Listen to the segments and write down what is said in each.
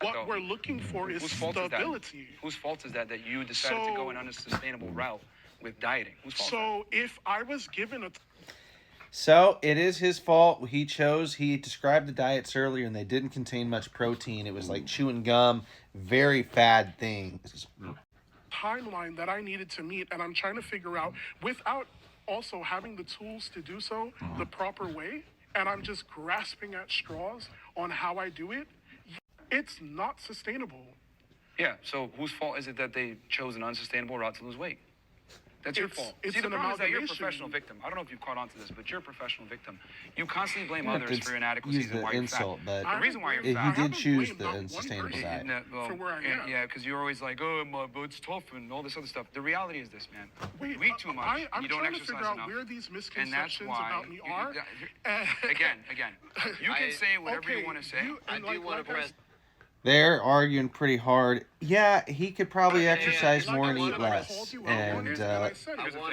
what we're looking for is stability. Whose fault is that you decided to go an unsustainable route with dieting? Whose fault? So if I was given a So it is his fault. He described the diets earlier and they didn't contain much protein. It was like chewing gum, very fad things. timeline that I needed to meet, and I'm trying to figure out without also having the tools to do so the proper way, and I'm just grasping at straws on how I do it, it's not sustainable. Yeah, so whose fault is it that they chose an unsustainable route to lose weight? That's your fault. It's See, the an problem is that you're a amalgamation. professional victim. I don't know if you've caught on to this, but you're a professional victim. You constantly blame others for inadequacies and why you're insult, fat. but The reason why you're he fat... did choose blamed the not one unsustainable person. diet. For where I am. Yeah, because you're always like, oh, but it's tough and all this other stuff. The reality is this, man. Wait, You eat too much. I'm you don't trying to exercise figure out enough. where these And that's misconceptions why... about me are. Again. You can say whatever you want to say. I do want to press. They're arguing pretty hard. Yeah, he could probably exercise more and eat less. And I want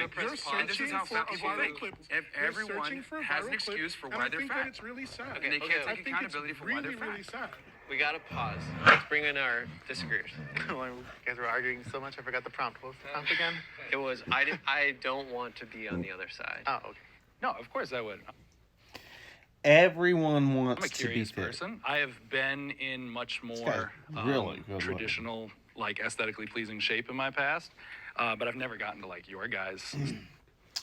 to press pause. This is how fat people think. Everyone has an excuse for why they're fat. It's really sad. And they can't Okay. take accountability for why they're fat. Really sad. We got to pause. Let's bring in our disagreeers. You guys were arguing so much, I forgot the prompt. What was the prompt again? It was, I don't want to be on the other side. Oh, okay. No, of course I would. everyone I'm wants a to be curious fit. person. I have been in much more really good traditional, like aesthetically pleasing shape in my past, but I've never gotten to like your guys.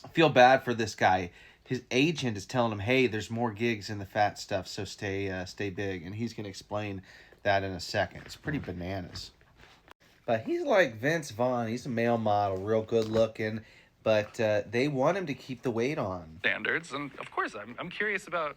I feel bad for this guy. His agent is telling him, "Hey, there's more gigs in the fat stuff, so stay big." And he's gonna explain that in a second. It's pretty bananas. But he's like Vince Vaughn. He's a male model, real good looking. But they want him to keep the weight on. Standards, and of course, I'm curious about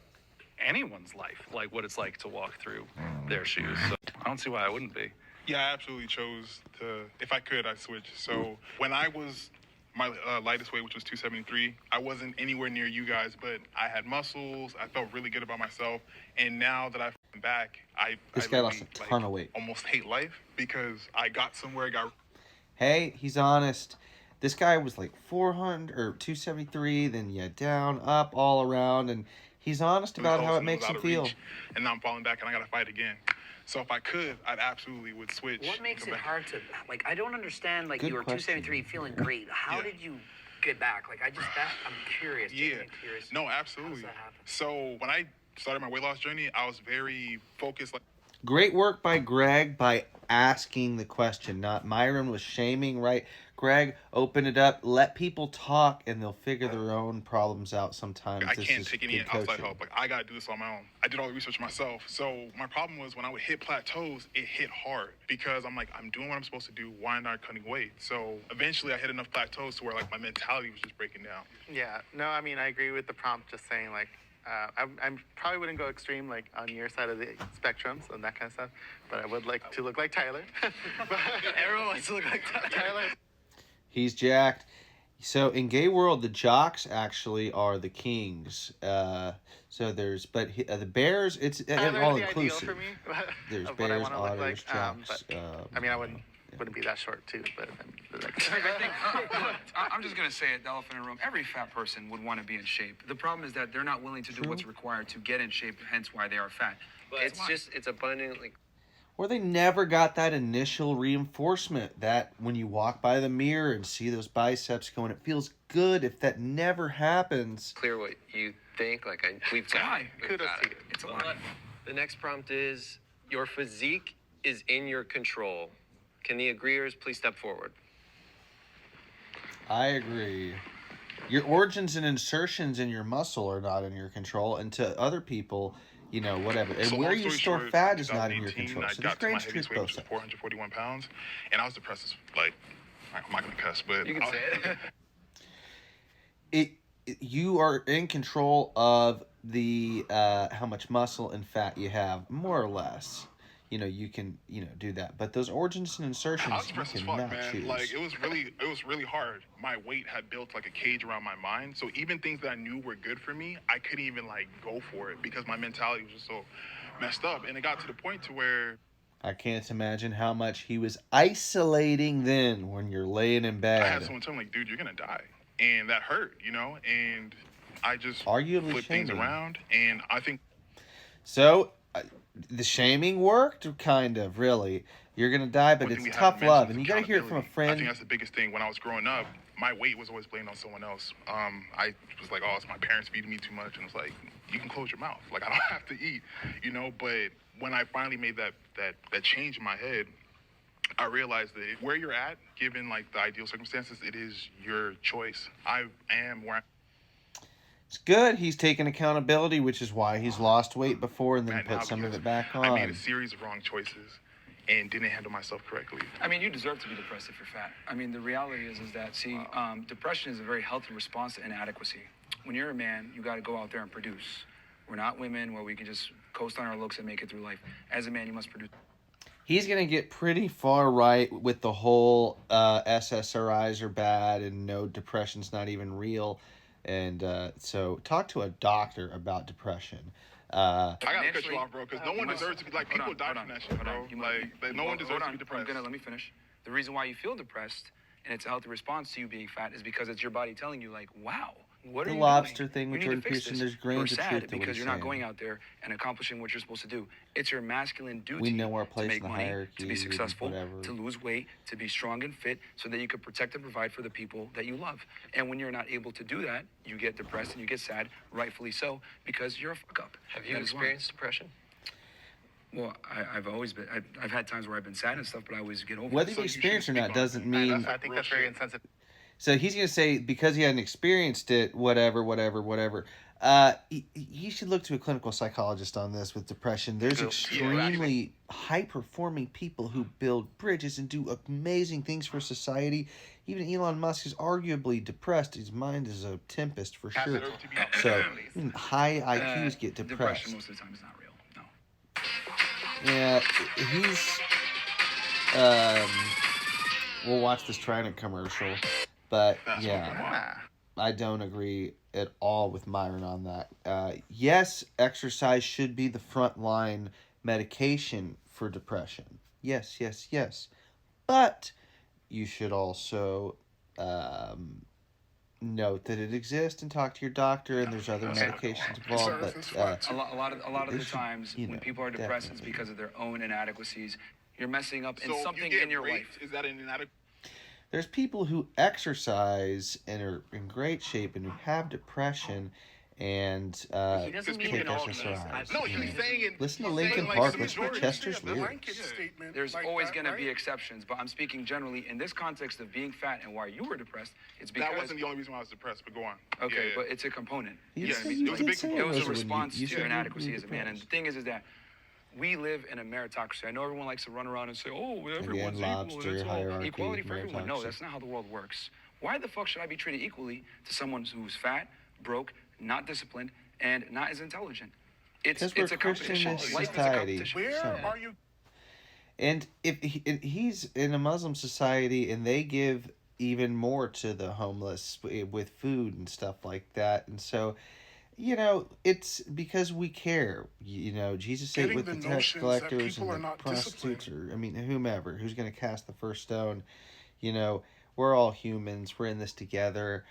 anyone's life, like what it's like to walk through their shoes. So I don't see why I wouldn't be. Yeah, I absolutely chose to, if I could, I'd switch. So when I was my lightest weight, which was 273, I wasn't anywhere near you guys, but I had muscles. I felt really good about myself. And now that I've come back, This guy lost a ton of weight. Almost hate life because I got somewhere, Hey, he's honest. This guy was like 400 or 273, then down, up, all around, and he's honest about how it makes him feel. And now I'm falling back and I got to fight again. So if I could, I'd absolutely would switch. What makes it hard to, like, I don't understand, like, Good you were question. 273 feeling great. How did you get back? Like, I'm curious. Yeah, Curious. no, absolutely. How does that happen? So when I started my weight loss journey, I was very focused. Great work by Greg by asking the question. Not Myron was shaming, right? Greg, open it up. Let people talk, and they'll figure their own problems out sometimes. I can't take any outside help. Like, I got to do this on my own. I did all the research myself. So my problem was when I would hit plateaus, it hit hard because I'm like, I'm doing what I'm supposed to do. Why not cutting weight? So eventually I hit enough plateaus to where like my mentality was just breaking down. Yeah, no, I mean, I agree with the prompt, just saying like, I probably wouldn't go extreme like on your side of the spectrum and that kind of stuff, but I would like to look like Tyler. Everyone wants to look like Tyler. He's jacked. So in gay world, the jocks actually are the kings. So there's, the bears, it's all inclusive. For me, There's of what I bears, wanna look otters, like, jocks. but, I mean, I wouldn't be that short too, but I'm just going to say it, the elephant in the room. Every fat person would want to be in shape. The problem is that they're not willing to do what's required to get in shape, hence why they are fat. But it's abundantly... Or they never got that initial reinforcement that when you walk by the mirror and see those biceps going, it feels good. If that never happens. Clear what you think. Like, we've got it. kudos to you. It's a lie. The next prompt is, your physique is in your control. Can the agreeers please step forward? I agree. Your origins and insertions in your muscle are not in your control, and to other people, whatever. And So where long you story store short, fat is not in your 2018, control. I So there's got to my great truth heaviest weight, both which was sides. 441 pounds, and I was depressed as I'm not gonna cuss, but You can say it. You are in control of the how much muscle and fat you have, more or less. You can do that, but those origins and insertions I was you depressed as fuck, cannot man. choose. Like it was really hard. My weight had built like a cage around my mind, so even things that I knew were good for me, I couldn't even like go for it because my mentality was just so messed up, and it got to the point to where I can't imagine how much he was isolating then when you're laying in bed. I had someone tell me, like, dude, you're gonna die, and that hurt, and I just Arguably flipped things shaming. around, and I think So, the shaming worked, kind of, really. You're gonna die, but One thing it's we have tough to love, mention and is you gotta hear it from a accountability. I friend. think that's the biggest thing. When I was growing up, my weight was always blamed on someone else. I was like, oh, it's my parents feeding me too much, and it's like, you can close your mouth. Like, I don't have to eat, you know. But when I finally made that change in my head, I realized that where you're at, given like the ideal circumstances, it is your choice. I am where It's good. He's taken accountability, which is why he's lost weight before and I'm then at now put some of because it back I made on. a series of wrong choices and didn't handle myself correctly. I mean, you deserve to be depressed if you're fat. I mean, the reality is that, see, depression is a very healthy response to inadequacy. When you're a man, you got to go out there and produce. We're not women where we can just coast on our looks and make it through life. As a man, you must produce. He's going to get pretty far right with the whole SSRIs are bad and no, depression's not even real. And so talk to a doctor about depression. I gotta cut Financially- you off, bro, because no one deserves to be like, people die from that shit, bro. Like, no one deserves to be depressed. Let me finish. The reason why you feel depressed and it's a healthy response to you being fat is because it's your body telling you, like, wow, what The are you lobster doing? thing You with need Jordan to fix Peterson, this. there's grains You're of sad truth to what because he's you're not saying. going out there and accomplishing what you're supposed to do. It's your masculine duty We know our to place make in the money, hierarchy to be and successful, whatever. to lose weight, to be strong and fit, so that you can protect and provide for the people that you love. And when you're not able to do that, you get depressed and you get sad, rightfully so, because you're a fuck up. Have you That is why. experienced depression? Well, I've always been. I've had times where I've been sad and stuff, but I always get over Whether it. you experience or not doesn't mean... I think that's very insensitive. So he's going to say because he hadn't experienced it, whatever. You should look to a clinical psychologist on this with depression. There's extremely high-performing people who build bridges and do amazing things for society. Even Elon Musk is arguably depressed. His mind is a tempest for sure. So even high IQs get depressed. Depression most of the time is not real. No. Yeah, he's... we'll watch this Trident commercial. But, yeah, I don't agree at all with Myron on that. Yes, exercise should be the frontline medication for depression. Yes. But you should also note that it exists and talk to your doctor, and there's other medications involved. But A lot of the should, times you when know, people are depressed, it's definitely. because of their own inadequacies. You're messing up in So something you get in your raped, life. Is that an inadequate? There's people who exercise and are in great shape and who have depression and doesn't mean take in all SSRIs. cases. No, he's saying. Listen to he's Linkin saying, like, Park. the Listen to majority- Chester's A lyrics. blanket statement There's like always that, going to right? be exceptions, but I'm speaking generally in this context of being fat and why you were depressed. It's because That wasn't the only reason why I was depressed, but go on. okay, Yeah. but it's a component. You You know said what I you mean? it was a did big say component. It was a when you- response you to said your you were inadequacy as a man. And the depressed. thing is that we live in a meritocracy. I know everyone likes to run around and say, "Oh, everyone's equal." lobster, That's all hierarchy, equality for everyone. No, meritocracy. that's not how the world works. Why the fuck should I be treated equally to someone who's fat, broke, not disciplined, and not as intelligent? It's Because we're a competition. Christian Life is a society. competition. Where are you? And if he's in a Muslim society and they give even more to the homeless with food and stuff like that, and so, you know, it's because we care. You know, Jesus said Getting with the the tax notions that collectors people and are the not prostitutes, disciplined. or I mean, whomever who's going to cast the first stone. You know, we're all humans. We're in this together.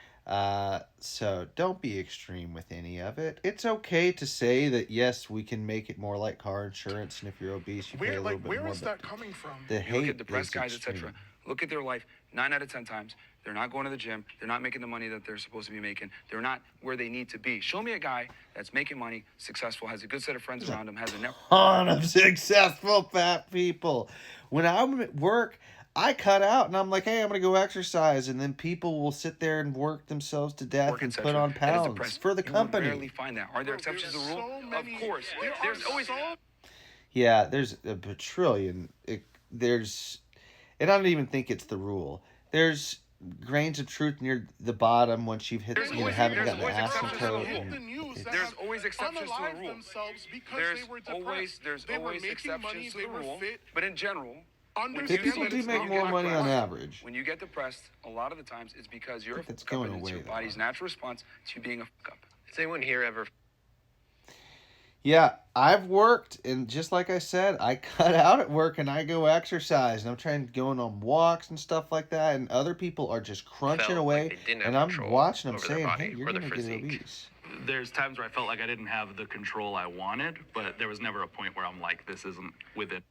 So don't be extreme with any of it. It's okay to say that yes, we can make it more like car insurance, and if you're obese, you pay a little bit Where more. is but that coming from? the You hate look at depressed is guys, extreme. etc. Look at their life. 9 out of 10 times, they're not going to the gym. They're not making the money that they're supposed to be making. They're not where they need to be. Show me a guy that's making money, successful, has a good set of friends around him, has a network. Ton of successful fat people. When I'm at work, I cut out and I'm like, hey, I'm going to go exercise. And then people will sit there and work themselves to death and etc. put on that is pounds depressed. for the You will rarely company. find that. Are there exceptions to the rule? so many- Of course. there There's are always. so Yeah, there's a trillion. And I don't even think it's the rule. There's grains of truth near the bottom once you've hit, There's always- haven't there's gotten the always asymptote. exceptions to the and the news that There's have always exceptions to the unalived rule. themselves because There's they were always depressed. They were making exceptions money, to they the were rule. fit. But in general, Understand people that do it's make not more like money on that. average. when you get depressed, a lot of the times it's because you're a that's fuck up going and it's away, your though. body's natural response to you being a fuck up. Has anyone here ever Yeah, I've worked, and just like I said, I cut out at work and I go exercise, and I'm trying going on walks and stuff like that, and other people are just crunching felt away, like they didn't have and I'm control watching them over their saying, body hey, you're or their going to get physique? obese. there's times where I felt like I didn't have the control I wanted, but there was never a point where I'm like, this isn't within